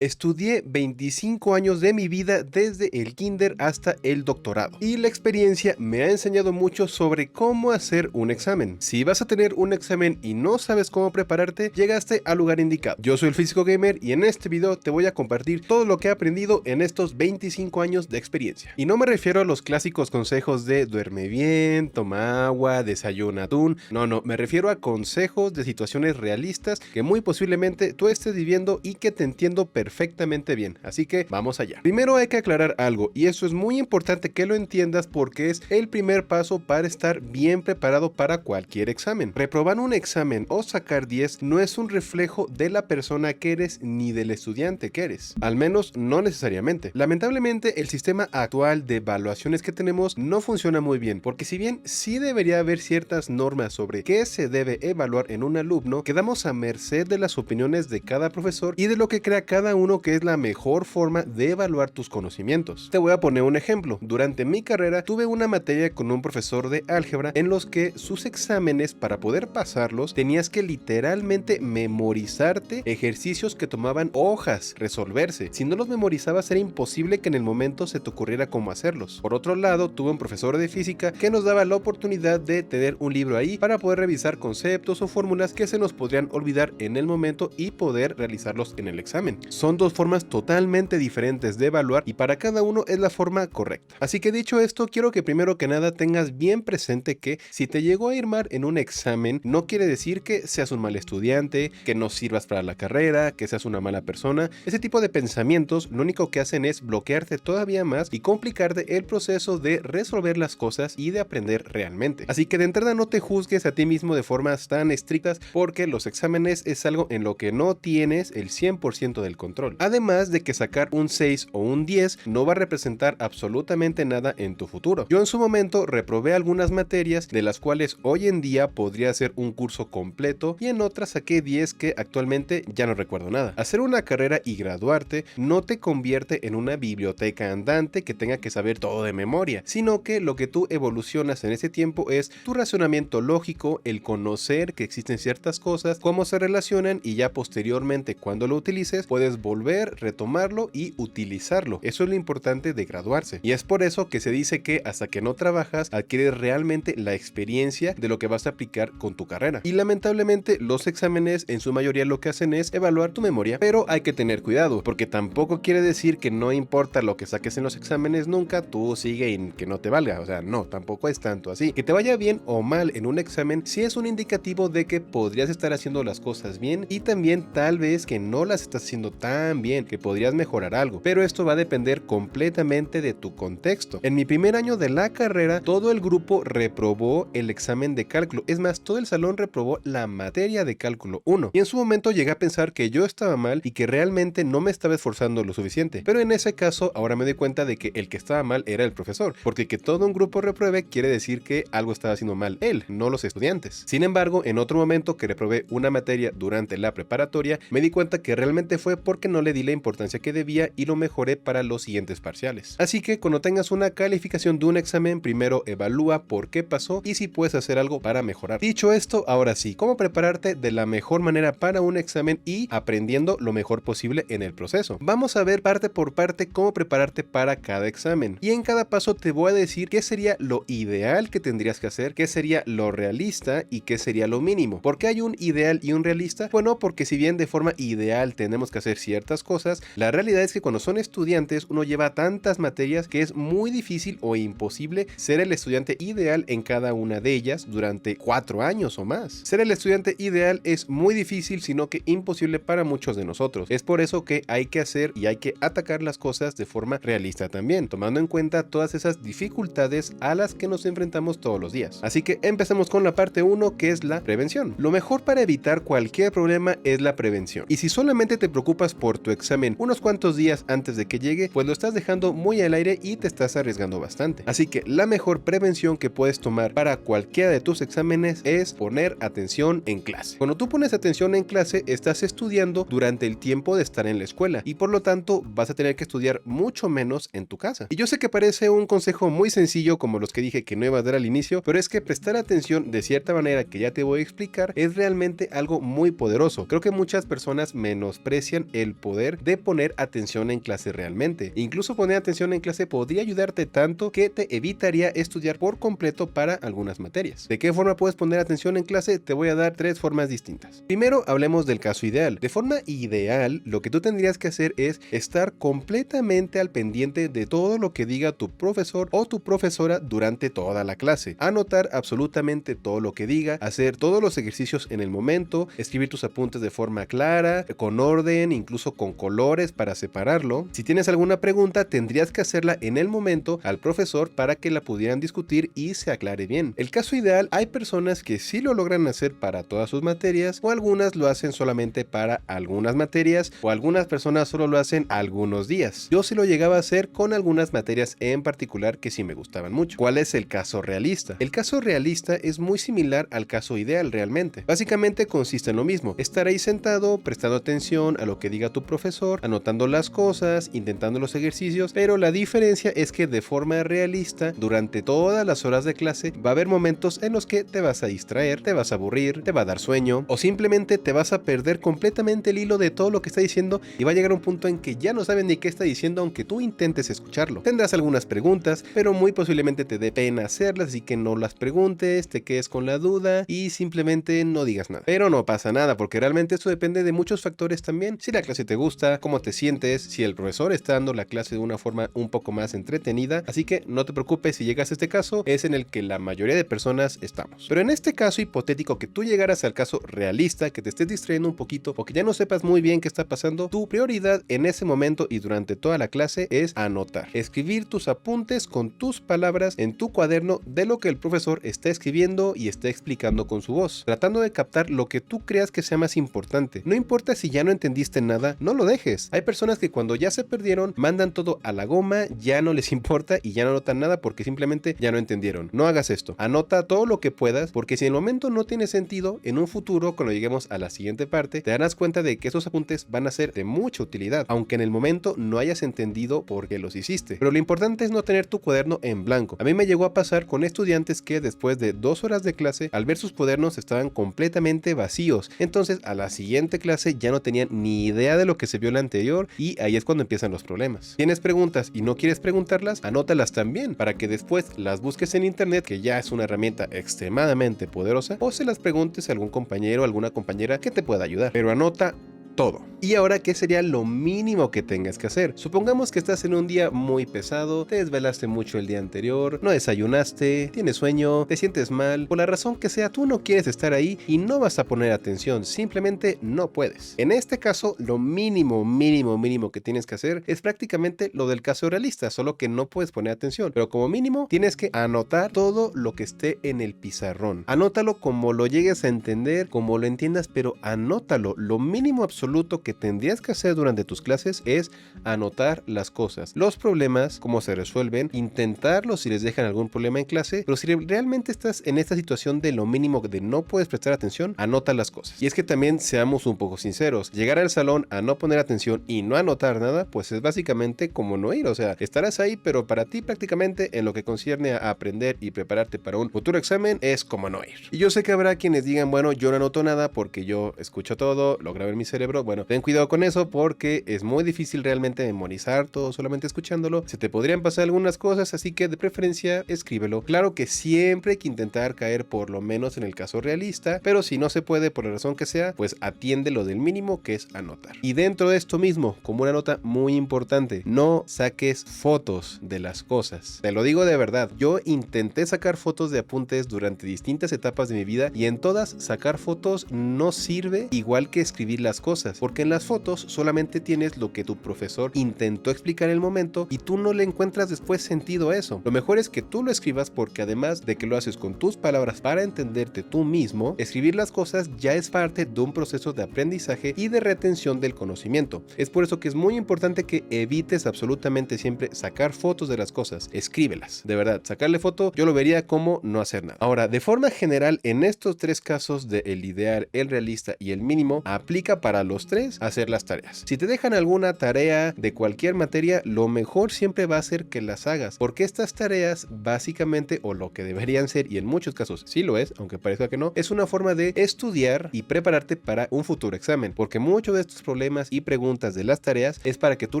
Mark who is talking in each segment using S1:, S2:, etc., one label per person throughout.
S1: Estudié 25 años de mi vida desde el kinder hasta el doctorado y la experiencia me ha enseñado mucho sobre cómo hacer un examen. Si vas a tener un examen y no sabes cómo prepararte, llegaste al lugar indicado. Yo soy el Físico Gamer y en este video te voy a compartir todo lo que he aprendido en estos 25 años de experiencia. Y no me refiero a los clásicos consejos de duerme bien, toma agua, desayuna atún. No, me refiero a consejos de situaciones realistas que muy posiblemente tú estés viviendo y que te entiendo perfectamente bien, así que vamos allá. Primero hay que aclarar algo, y eso es muy importante que lo entiendas porque es el primer paso para estar bien preparado para cualquier examen. Reprobar un examen o sacar 10 no es un reflejo de la persona que eres ni del estudiante que eres, al menos no necesariamente. Lamentablemente el sistema actual de evaluaciones que tenemos no funciona muy bien, porque si bien sí debería haber ciertas normas sobre qué se debe evaluar en un alumno, quedamos a merced de las opiniones de cada profesor y de lo que crea cada uno que es la mejor forma de evaluar tus conocimientos. Te voy a poner un ejemplo. Durante mi carrera tuve una materia con un profesor de álgebra en los que sus exámenes, para poder pasarlos, tenías que literalmente memorizarte ejercicios que tomaban hojas resolverse. Si no los memorizabas era imposible que en el momento se te ocurriera cómo hacerlos. Por otro lado, tuve un profesor de física que nos daba la oportunidad de tener un libro ahí para poder revisar conceptos o fórmulas que se nos podrían olvidar en el momento y poder realizarlos en el examen. Son dos formas totalmente diferentes de evaluar y para cada uno es la forma correcta. Así que dicho esto, quiero que primero que nada tengas bien presente que si te llegó a ir mal en un examen, no quiere decir que seas un mal estudiante, que no sirvas para la carrera, que seas una mala persona. Ese tipo de pensamientos lo único que hacen es bloquearte todavía más y complicarte el proceso de resolver las cosas y de aprender realmente. Así que de entrada no te juzgues a ti mismo de formas tan estrictas porque los exámenes es algo en lo que no tienes el 100% del control. Además de que sacar un 6 o un 10 no va a representar absolutamente nada en tu futuro. Yo en su momento reprobé algunas materias de las cuales hoy en día podría hacer un curso completo y en otras saqué 10 que actualmente ya no recuerdo nada. Hacer una carrera y graduarte no te convierte en una biblioteca andante que tenga que saber todo de memoria, sino que lo que tú evolucionas en ese tiempo es tu razonamiento lógico, el conocer que existen ciertas cosas, cómo se relacionan y ya posteriormente cuando lo utilices puedes volver, retomarlo y utilizarlo. Eso es lo importante de graduarse. Y es por eso que se dice que hasta que no trabajas adquieres realmente la experiencia de lo que vas a aplicar con tu carrera. Y lamentablemente los exámenes en su mayoría lo que hacen es evaluar tu memoria, pero hay que tener cuidado porque tampoco quiere decir que no importa lo que saques en los exámenes nunca, tú sigue y que no te valga. O sea, no, tampoco es tanto así. Que te vaya bien o mal en un examen sí es un indicativo de que podrías estar haciendo las cosas bien y también tal vez que no las estás haciendo tan bien, que podrías mejorar algo, pero esto va a depender completamente de tu contexto. En mi primer año de la carrera, todo el grupo reprobó el examen de cálculo, es más, todo el salón reprobó la materia de cálculo 1, y en su momento llegué a pensar que yo estaba mal y que realmente no me estaba esforzando lo suficiente, pero en ese caso ahora me doy cuenta de que el que estaba mal era el profesor, porque que todo un grupo repruebe quiere decir que algo estaba haciendo mal él, no los estudiantes. Sin embargo, en otro momento que reprobé una materia durante la preparatoria, me di cuenta que realmente fue porque no le di la importancia que debía y lo mejoré para los siguientes parciales. Así que cuando tengas una calificación de un examen, primero evalúa por qué pasó y si puedes hacer algo para mejorar. Dicho esto, ahora sí, cómo prepararte de la mejor manera para un examen y aprendiendo lo mejor posible en el proceso. Vamos a ver parte por parte cómo prepararte para cada examen. Y en cada paso te voy a decir qué sería lo ideal que tendrías que hacer, qué sería lo realista y qué sería lo mínimo. ¿Por qué hay un ideal y un realista? Bueno, porque si bien de forma ideal tenemos que hacer ciertas cosas, la realidad es que cuando son estudiantes uno lleva tantas materias que es muy difícil o imposible ser el estudiante ideal en cada una de ellas durante 4 años o más. Ser el estudiante ideal es muy difícil, sino que imposible para muchos de nosotros. Es por eso que hay que hacer y hay que atacar las cosas de forma realista también, tomando en cuenta todas esas dificultades a las que nos enfrentamos todos los días. Así que empecemos con la parte 1, que es la prevención. Lo mejor para evitar cualquier problema es la prevención. Y si solamente te preocupas por tu examen unos cuantos días antes de que llegue, pues lo estás dejando muy al aire y te estás arriesgando bastante. Así que la mejor prevención que puedes tomar para cualquiera de tus exámenes es poner atención en clase. Cuando tú pones atención en clase, estás estudiando durante el tiempo de estar en la escuela y por lo tanto vas a tener que estudiar mucho menos en tu casa. Y yo sé que parece un consejo muy sencillo como los que dije que no iba a dar al inicio, pero es que prestar atención de cierta manera que ya te voy a explicar es realmente algo muy poderoso. Creo que muchas personas menosprecian el el poder de poner atención en clase realmente. Incluso poner atención en clase podría ayudarte tanto que te evitaría estudiar por completo para algunas materias. ¿De qué forma puedes poner atención en clase? Te voy a dar 3 formas distintas. Primero, hablemos del caso ideal. De forma ideal, lo que tú tendrías que hacer es estar completamente al pendiente de todo lo que diga tu profesor o tu profesora durante toda la clase. Anotar absolutamente todo lo que diga, hacer todos los ejercicios en el momento, escribir tus apuntes de forma clara, con orden, incluso con colores para separarlo. Si tienes alguna pregunta, tendrías que hacerla en el momento al profesor para que la pudieran discutir y se aclare bien. El caso ideal, hay personas que sí lo logran hacer para todas sus materias, o algunas lo hacen solamente para algunas materias, o algunas personas solo lo hacen algunos días. Yo sí lo llegaba a hacer con algunas materias en particular que sí me gustaban mucho. ¿Cuál es el caso realista? El caso realista es muy similar al caso ideal realmente. Básicamente consiste en lo mismo, estar ahí sentado, prestando atención a lo que diga tu profesor, anotando las cosas, intentando los ejercicios, pero la diferencia es que de forma realista, durante todas las horas de clase, va a haber momentos en los que te vas a distraer, te vas a aburrir, te va a dar sueño, o simplemente te vas a perder completamente el hilo de todo lo que está diciendo y va a llegar un punto en que ya no saben ni qué está diciendo aunque tú intentes escucharlo. Tendrás algunas preguntas, pero muy posiblemente te dé pena hacerlas, así que no las preguntes, te quedes con la duda y simplemente no digas nada. Pero no pasa nada, porque realmente esto depende de muchos factores también. Si la clase te gusta, cómo te sientes, si el profesor está dando la clase de una forma un poco más entretenida, así que no te preocupes si llegas a este caso, es en el que la mayoría de personas estamos. Pero en este caso hipotético que tú llegaras al caso realista, que te estés distrayendo un poquito o que ya no sepas muy bien qué está pasando, tu prioridad en ese momento y durante toda la clase es anotar, escribir tus apuntes con tus palabras en tu cuaderno de lo que el profesor está escribiendo y está explicando con su voz, tratando de captar lo que tú creas que sea más importante. No importa si ya no entendiste nada, no lo dejes. Hay personas que cuando ya se perdieron mandan todo a la goma, ya no les importa y ya no notan nada porque simplemente ya no entendieron. No hagas esto, anota todo lo que puedas, porque si en el momento no tiene sentido, en un futuro cuando lleguemos a la siguiente parte te darás cuenta de que esos apuntes van a ser de mucha utilidad, aunque en el momento no hayas entendido por qué los hiciste. Pero lo importante es no tener tu cuaderno en blanco. A mí me llegó a pasar con estudiantes que después de 2 horas de clase, al ver sus cuadernos estaban completamente vacíos, entonces a la siguiente clase ya no tenían ni idea de lo que se vio la anterior y ahí es cuando empiezan los problemas. ¿Tienes preguntas y no quieres preguntarlas? Anótalas también para que después las busques en internet, que ya es una herramienta extremadamente poderosa, o se las preguntes a algún compañero o alguna compañera que te pueda ayudar. Pero anota todo. Y ahora, ¿qué sería lo mínimo que tengas que hacer? Supongamos que estás en un día muy pesado, te desvelaste mucho el día anterior, no desayunaste, tienes sueño, te sientes mal, por la razón que sea, tú no quieres estar ahí y no vas a poner atención, simplemente no puedes. En este caso, lo mínimo que tienes que hacer es prácticamente lo del caso realista, solo que no puedes poner atención, pero como mínimo tienes que anotar todo lo que esté en el pizarrón. Anótalo como lo llegues a entender, como lo entiendas, pero anótalo. Lo mínimo absoluto que tendrías que hacer durante tus clases es anotar las cosas, los problemas, cómo se resuelven, intentarlos si les dejan algún problema en clase, pero si realmente estás en esta situación de lo mínimo de no puedes prestar atención, anota las cosas. Y es que también seamos un poco sinceros, llegar al salón a no poner atención y no anotar nada, pues es básicamente como no ir, o sea, estarás ahí, pero para ti prácticamente en lo que concierne a aprender y prepararte para un futuro examen es como no ir. Y yo sé que habrá quienes digan, bueno, yo no anoto nada porque yo escucho todo, lo grabo en mi cerebro. Bueno, ten cuidado con eso porque es muy difícil realmente memorizar todo solamente escuchándolo. Se te podrían pasar algunas cosas, así que de preferencia escríbelo. Claro que siempre hay que intentar caer por lo menos en el caso realista, pero si no se puede por la razón que sea, pues atiende lo del mínimo, que es anotar. Y dentro de esto mismo, como una nota muy importante, no saques fotos de las cosas. Te lo digo de verdad, yo intenté sacar fotos de apuntes durante distintas etapas de mi vida y en todas sacar fotos no sirve igual que escribir las cosas, porque en las fotos solamente tienes lo que tu profesor intentó explicar en el momento y tú no le encuentras después sentido a eso. Lo mejor es que tú lo escribas, porque además de que lo haces con tus palabras para entenderte tú mismo, escribir las cosas ya es parte de un proceso de aprendizaje y de retención del conocimiento. Es por eso que es muy importante que evites absolutamente siempre sacar fotos de las cosas. Escríbelas. De verdad, sacarle foto yo lo vería como no hacer nada. Ahora, de forma general, en estos 3 casos de el ideal, el realista y el mínimo, aplica para los 3 hacer las tareas. Si te dejan alguna tarea de cualquier materia, lo mejor siempre va a ser que las hagas, porque estas tareas básicamente, o lo que deberían ser, y en muchos casos sí lo es, aunque parezca que no, es una forma de estudiar y prepararte para un futuro examen, porque muchos de estos problemas y preguntas de las tareas es para que tú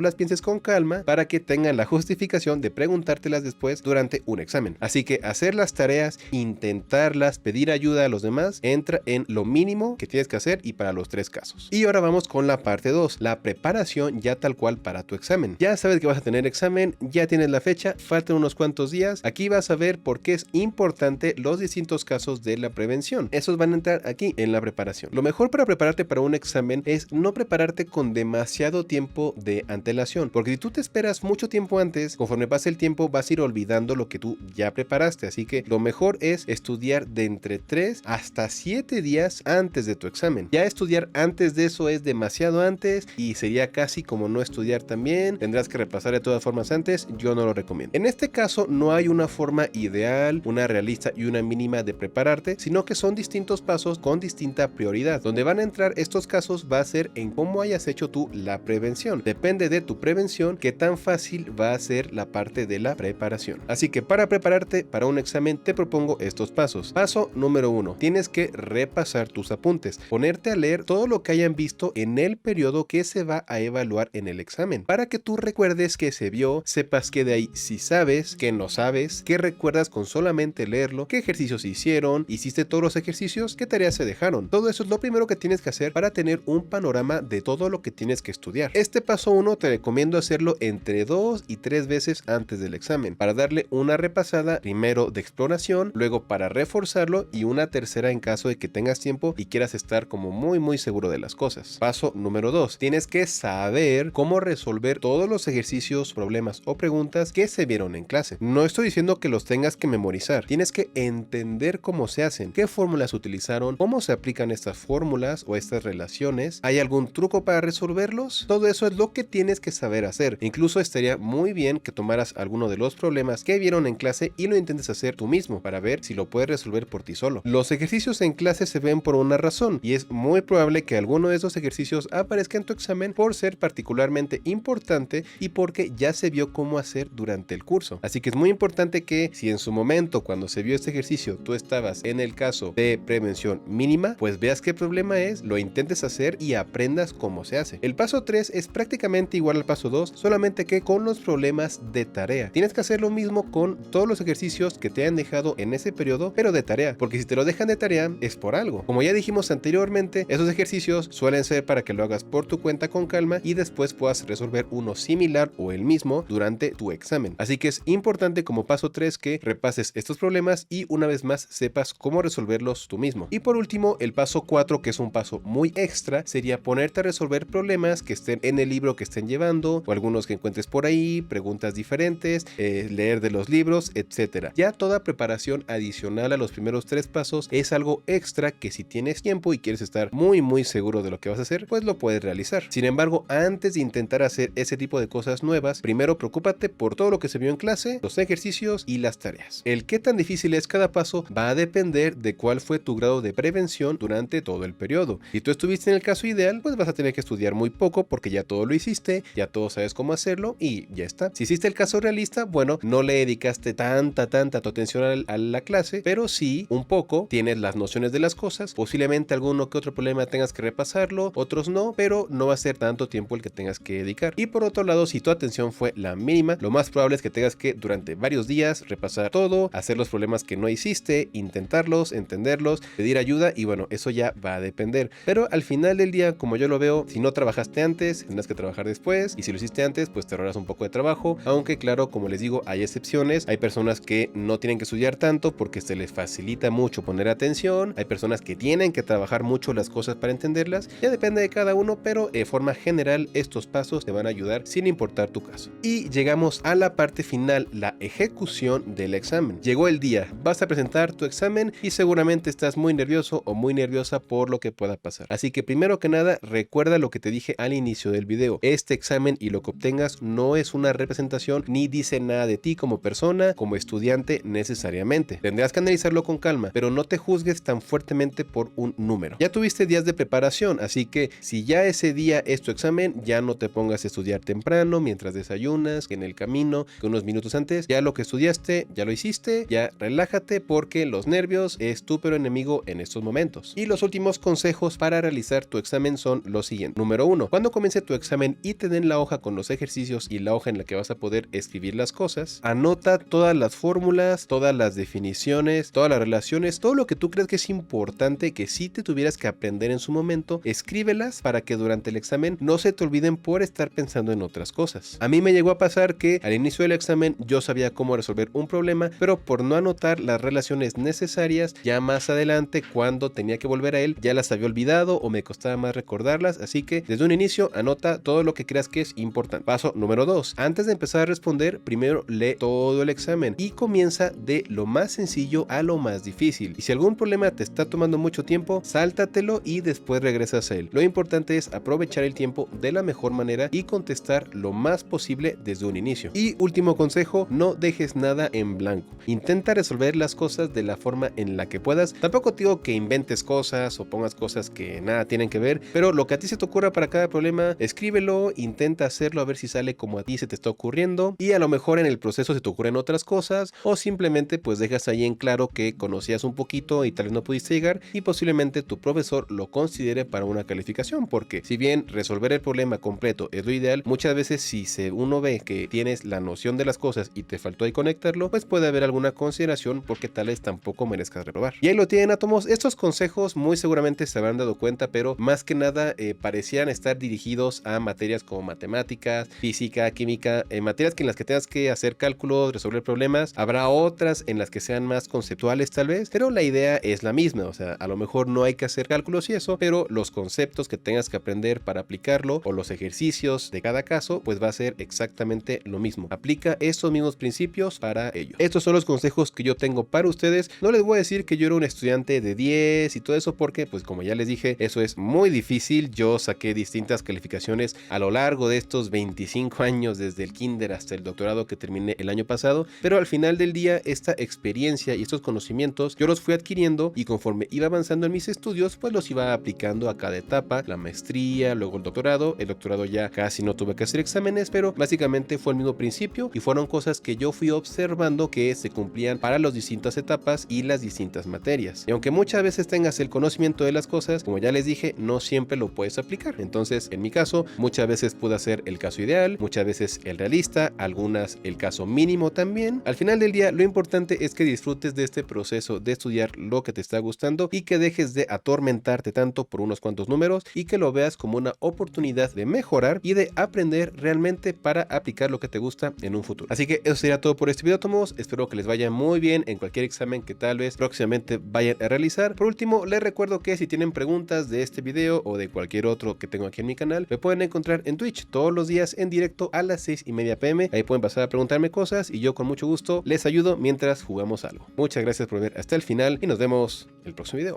S1: las pienses con calma, para que tengan la justificación de preguntártelas después durante un examen. Así que hacer las tareas, intentarlas, pedir ayuda a los demás, entra en lo mínimo que tienes que hacer y para los 3 casos. Y ahora vamos con la parte 2, la preparación ya tal cual para tu examen. Ya sabes que vas a tener examen, ya tienes la fecha, faltan unos cuantos días. Aquí vas a ver por qué es importante los distintos casos de la prevención. Esos van a entrar aquí en la preparación. Lo mejor para prepararte para un examen es no prepararte con demasiado tiempo de antelación, porque si tú te esperas mucho tiempo antes, conforme pase el tiempo vas a ir olvidando lo que tú ya preparaste. Así que lo mejor es estudiar de entre 3 hasta 7 días antes de tu examen. Ya estudiar antes de eso es demasiado antes y sería casi como no estudiar también. Tendrás que repasar de todas formas antes, yo no lo recomiendo. En este caso no hay una forma ideal, una realista y una mínima de prepararte, sino que son distintos pasos con distinta prioridad. Donde van a entrar estos casos va a ser en cómo hayas hecho tú la prevención. Depende de tu prevención qué tan fácil va a ser la parte de la preparación. Así que para prepararte para un examen te propongo estos pasos. Paso número 1, tienes que repasar tus apuntes, ponerte a leer todo lo que hayan visto en el periodo que se va a evaluar en el examen, para que tú recuerdes que se vio, sepas que de ahí si sabes, que no sabes, que recuerdas con solamente leerlo, qué ejercicios se hicieron, hiciste todos los ejercicios, qué tareas se dejaron. Todo eso es lo primero que tienes que hacer para tener un panorama de todo lo que tienes que estudiar. Este paso 1 te recomiendo hacerlo entre 2 y 3 veces antes del examen, para darle una repasada primero de exploración, luego para reforzarlo y una tercera en caso de que tengas tiempo y quieras estar como muy seguro de las cosas. Paso número 2, tienes que saber cómo resolver todos los ejercicios, problemas o preguntas que se vieron en clase. No estoy diciendo que los tengas que memorizar, tienes que entender cómo se hacen, qué fórmulas utilizaron, cómo se aplican estas fórmulas o estas relaciones, ¿hay algún truco para resolverlos? Todo eso es lo que tienes que saber hacer. Incluso estaría muy bien que tomaras alguno de los problemas que vieron en clase y lo intentes hacer tú mismo para ver si lo puedes resolver por ti solo. Los ejercicios en clase se ven por una razón y es muy probable que alguno de esos ejercicios aparezca en tu examen por ser particularmente importante y porque ya se vio cómo hacer durante el curso. Así que es muy importante que si en su momento cuando se vio este ejercicio tú estabas en el caso de prevención mínima, pues veas qué problema es, lo intentes hacer y aprendas cómo se hace. El paso 3 es prácticamente igual al paso 2, solamente que con los problemas de tarea. Tienes que hacer lo mismo con todos los ejercicios que te han dejado en ese periodo, pero de tarea, porque si te lo dejan de tarea es por algo. Como ya dijimos anteriormente, esos ejercicios suelen ser para que lo hagas por tu cuenta con calma y después puedas resolver uno similar o el mismo durante tu examen. Así que es importante como paso 3 que repases estos problemas y una vez más sepas cómo resolverlos tú mismo. Y por último, el paso 4, que es un paso muy extra, sería ponerte a resolver problemas que estén en el libro que estén llevando o algunos que encuentres por ahí, preguntas diferentes, leer de los libros, etcétera. Ya toda preparación adicional a los primeros 3 pasos es algo extra que si tienes tiempo y quieres estar muy seguro de lo que vas a hacer, pues lo puedes realizar. Sin embargo, antes de intentar hacer ese tipo de cosas nuevas, primero preocúpate por todo lo que se vio en clase, los ejercicios y las tareas. El qué tan difícil es cada paso va a depender de cuál fue tu grado de prevención durante todo el periodo. Si tú estuviste en el caso ideal, pues vas a tener que estudiar muy poco porque ya todo lo hiciste, ya todo sabes cómo hacerlo y ya está. Si hiciste el caso realista, bueno, no le dedicaste tanta tu atención a la clase, pero sí un poco, tienes las nociones de las cosas, posiblemente alguno que otro problema tengas que repasarlo, otros no, pero no va a ser tanto tiempo el que tengas que dedicar. Y por otro lado, si tu atención fue la mínima, lo más probable es que tengas que durante varios días repasar todo, hacer los problemas que no hiciste, intentarlos, entenderlos, pedir ayuda y bueno, eso ya va a depender. Pero al final del día, como yo lo veo, si no trabajaste antes, tendrás que trabajar después y si lo hiciste antes, pues te ahorras un poco de trabajo, aunque claro, como les digo, hay excepciones, hay personas que no tienen que estudiar tanto porque se les facilita mucho poner atención, hay personas que tienen que trabajar mucho las cosas para entenderlas, ya depende de cada uno, pero de forma general estos pasos te van a ayudar sin importar tu caso. Y llegamos a la parte final, la ejecución del examen. Llegó el día, vas a presentar tu examen y seguramente estás muy nervioso o muy nerviosa por lo que pueda pasar. Así que primero que nada, recuerda lo que te dije al inicio del video. Este examen y lo que obtengas no es una representación ni dice nada de ti como persona, como estudiante necesariamente. Tendrás que analizarlo con calma, pero no te juzgues tan fuertemente por un número. Ya tuviste días de preparación, así Así que si ya ese día es tu examen, ya no te pongas a estudiar temprano mientras desayunas, que en el camino, que unos minutos antes. Ya lo que estudiaste, ya lo hiciste, ya relájate porque los nervios es tu peor enemigo en estos momentos. Y los últimos consejos para realizar tu examen son los siguientes. Número 1. Cuando comience tu examen y te den la hoja con los ejercicios y la hoja en la que vas a poder escribir las cosas, anota todas las fórmulas, todas las definiciones, todas las relaciones, todo lo que tú crees que es importante que sí te tuvieras que aprender en su momento, escríbelas para que durante el examen no se te olviden por estar pensando en otras cosas. A mí me llegó a pasar que al inicio del examen yo sabía cómo resolver un problema, pero por no anotar las relaciones necesarias, ya más adelante cuando tenía que volver a él, ya las había olvidado o me costaba más recordarlas, así que desde un inicio anota todo lo que creas que es importante. Paso número 2. Antes de empezar a responder, primero lee todo el examen y comienza de lo más sencillo a lo más difícil. Y si algún problema te está tomando mucho tiempo, sáltatelo y después regresas a él. Lo importante es aprovechar el tiempo de la mejor manera y contestar lo más posible desde un inicio. Y último consejo, no dejes nada en blanco. Intenta resolver las cosas de la forma en la que puedas. Tampoco te digo que inventes cosas o pongas cosas que nada tienen que ver, pero lo que a ti se te ocurra para cada problema, escríbelo, intenta hacerlo a ver si sale como a ti se te está ocurriendo y a lo mejor en el proceso se te ocurren otras cosas o simplemente pues dejas ahí en claro que conocías un poquito y tal vez no pudiste llegar y posiblemente tu profesor lo considere para una calificación, porque si bien resolver el problema completo es lo ideal, muchas veces si uno ve que tienes la noción de las cosas y te faltó ahí conectarlo, pues puede haber alguna consideración porque tal vez tampoco merezcas reprobar. Y ahí lo tienen, átomos. Estos consejos muy seguramente se habrán dado cuenta, pero más que nada parecían estar dirigidos a materias como matemáticas, física, química, materias que en las que tengas que hacer cálculos, resolver problemas. Habrá otras en las que sean más conceptuales tal vez, pero la idea es la misma. O sea, a lo mejor no hay que hacer cálculos y eso, pero los conceptos que tengas que aprender para aplicarlo o los ejercicios de cada caso, pues va a ser exactamente lo mismo. Aplica estos mismos principios para ello. Estos son los consejos que yo tengo para ustedes. No les voy a decir que yo era un estudiante de 10 y todo eso porque, pues como ya les dije, eso es muy difícil. Yo saqué distintas calificaciones a lo largo de estos 25 años, desde el kinder hasta el doctorado que terminé el año pasado, pero al final del día esta experiencia y estos conocimientos yo los fui adquiriendo y conforme iba avanzando en mis estudios, pues los iba aplicando a cada etapa, la maestría, luego el doctorado ya casi no tuve que hacer exámenes, pero básicamente fue el mismo principio y fueron cosas que yo fui observando que se cumplían para las distintas etapas y las distintas materias. Y aunque muchas veces tengas el conocimiento de las cosas, como ya les dije, no siempre lo puedes aplicar. Entonces, en mi caso, muchas veces pude hacer el caso ideal, muchas veces el realista, algunas el caso mínimo también. Al final del día, lo importante es que disfrutes de este proceso de estudiar lo que te está gustando y que dejes de atormentarte tanto por unos cuantos números y que lo veas como una oportunidad de mejorar y de aprender realmente para aplicar lo que te gusta en un futuro. Así que eso sería todo por este video, tomos. Espero que les vaya muy bien en cualquier examen que tal vez próximamente vayan a realizar. Por último, les recuerdo que si tienen preguntas de este video o de cualquier otro que tengo aquí en mi canal, me pueden encontrar en Twitch todos los días en directo a las 6:30 p.m. Ahí pueden pasar a preguntarme cosas y yo con mucho gusto les ayudo mientras jugamos algo. Muchas gracias por ver hasta el final y nos vemos en el próximo video.